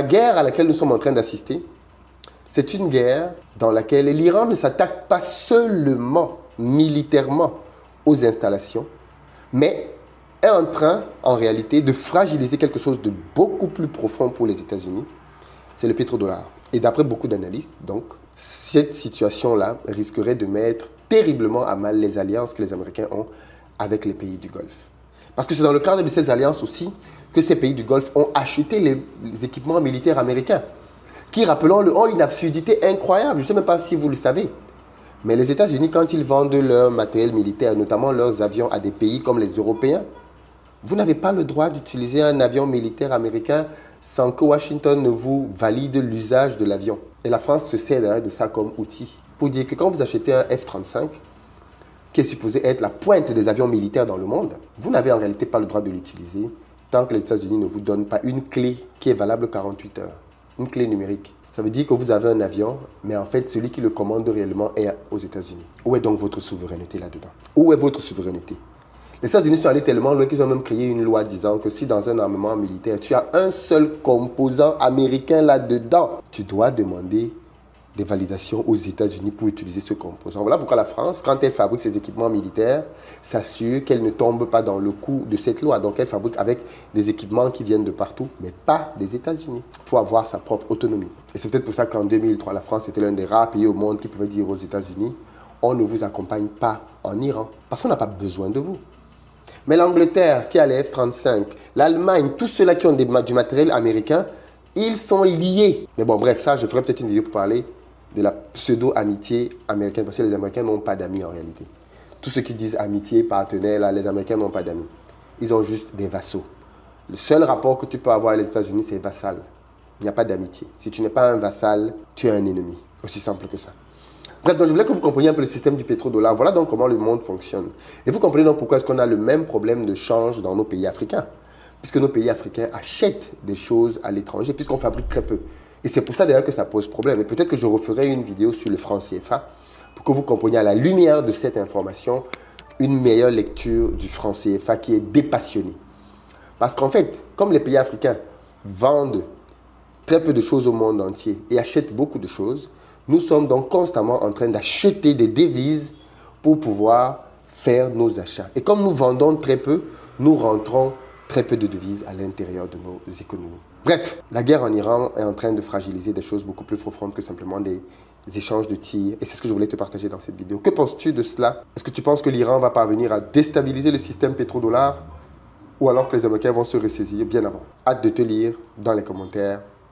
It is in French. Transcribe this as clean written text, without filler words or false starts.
La guerre à laquelle nous sommes en train d'assister, c'est une guerre dans laquelle l'Iran ne s'attaque pas seulement militairement aux installations, mais est en train, en réalité, de fragiliser quelque chose de beaucoup plus profond pour les États-Unis, c'est le pétrodollar. Et d'après beaucoup d'analystes, donc, cette situation-là risquerait de mettre terriblement à mal les alliances que les Américains ont avec les pays du Golfe. Parce que c'est dans le cadre de ces alliances aussi que ces pays du Golfe ont acheté les équipements militaires américains, qui, rappelons-le, ont une absurdité incroyable. Je ne sais même pas si vous le savez. Mais les États-Unis, quand ils vendent leur matériel militaire, notamment leurs avions, à des pays comme les Européens, vous n'avez pas le droit d'utiliser un avion militaire américain sans que Washington ne vous valide l'usage de l'avion. Et la France se sert de ça comme outil. Pour dire que quand vous achetez un F-35, qui est supposé être la pointe des avions militaires dans le monde, vous n'avez en réalité pas le droit de l'utiliser tant que les États-Unis ne vous donnent pas une clé qui est valable 48 heures. Une clé numérique. Ça veut dire que vous avez un avion, mais en fait, celui qui le commande réellement est aux États-Unis. Où est donc votre souveraineté là-dedans? Où est votre souveraineté? Les États-Unis sont allés tellement loin qu'ils ont même créé une loi disant que si dans un armement militaire, tu as un seul composant américain là-dedans, tu dois demander des validations aux États-Unis pour utiliser ce composant. Voilà pourquoi la France, quand elle fabrique ses équipements militaires, s'assure qu'elle ne tombe pas dans le coup de cette loi. Donc elle fabrique avec des équipements qui viennent de partout, mais pas des États-Unis, pour avoir sa propre autonomie. Et c'est peut-être pour ça qu'en 2003, la France était l'un des rares pays au monde qui pouvait dire aux États-Unis, on ne vous accompagne pas en Iran, parce qu'on n'a pas besoin de vous. Mais l'Angleterre, qui a les F-35, l'Allemagne, tous ceux-là qui ont du matériel américain, ils sont liés. Mais bon, bref, ça, je ferai peut-être une vidéo pour parler de la pseudo-amitié américaine, parce que les Américains n'ont pas d'amis en réalité. Tous ceux qui disent amitié, partenaire, là, les Américains n'ont pas d'amis. Ils ont juste des vassaux. Le seul rapport que tu peux avoir avec les États-Unis, c'est vassal. Il n'y a pas d'amitié. Si tu n'es pas un vassal, tu es un ennemi. Aussi simple que ça. Bref, donc je voulais que vous compreniez un peu le système du pétrodollar. Voilà donc comment le monde fonctionne. Et vous comprenez donc pourquoi est-ce qu'on a le même problème de change dans nos pays africains. Puisque nos pays africains achètent des choses à l'étranger, puisqu'on fabrique très peu. Et c'est pour ça d'ailleurs que ça pose problème. Et peut-être que je referai une vidéo sur le franc CFA pour que vous compreniez à la lumière de cette information une meilleure lecture du franc CFA qui est dépassionné. Parce qu'en fait, comme les pays africains vendent très peu de choses au monde entier et achètent beaucoup de choses, nous sommes donc constamment en train d'acheter des devises pour pouvoir faire nos achats. Et comme nous vendons très peu, nous rentrons très peu de devises à l'intérieur de nos économies. Bref, la guerre en Iran est en train de fragiliser des choses beaucoup plus profondes que simplement des échanges de tirs. Et c'est ce que je voulais te partager dans cette vidéo. Que penses-tu de cela? Est-ce que tu penses que l'Iran va parvenir à déstabiliser le système pétrodollar ou alors que les Américains vont se ressaisir bien avant? Hâte de te lire dans les commentaires.